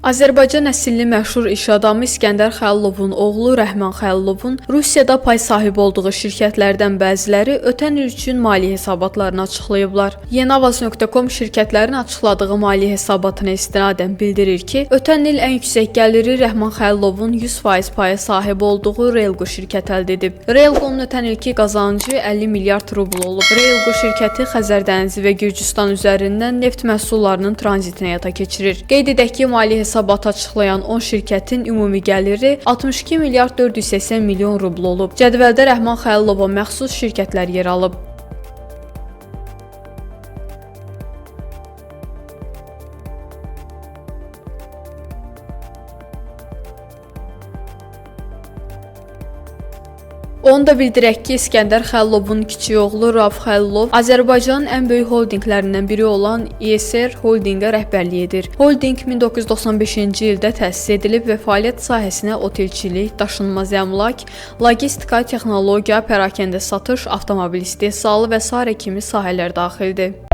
Azərbaycan əsilli məşhur iş adamı İskəndər Xəlilovun oğlu Rəhman Xəlilovun Rusiyada pay sahibi olduğu şirkətlərdən bəziləri ötən il üçün maliyyə hesabatlarını açıqlayıblar. Yenavaz.com şirkətlərin açıqladığı maliyyə hesabatına istinadən bildirir ki, ötən il ən yüksək gəliri Rəhman Xəlilovun 100% paya sahib olduğu Relgo şirkəti əldə edib. Relgonun ötən ilki qazancı 50 milyard rubl olub. Relgo şirkəti Xəzər dənizi və Gürcüstan üzərindən neft məhsullarının tranzitini həyata keçirir. Qeyd edək ki, maliyyə hesabatı açıqlayan 10 şirkətin ümumi gəliri 62 milyard 480 milyon rubl olub. Cədvəldə Rəhman Xəlilova məxsus şirkətlər yer alıb. Onu da bildirək ki, İskəndər Xəlilovun kiçik oğlu Rauf Xəlilov Azərbaycanın ən böyük holdinqlərindən biri olan İSR Holdinqə rəhbərlik edir. Holdinq 1995-ci ildə təsis edilib və fəaliyyət sahəsinə otelçilik, daşınmaz əmlak, logistika, texnologiya, pərakəndə satış, avtomobil istehsalı və sairə kimi sahələr daxildir.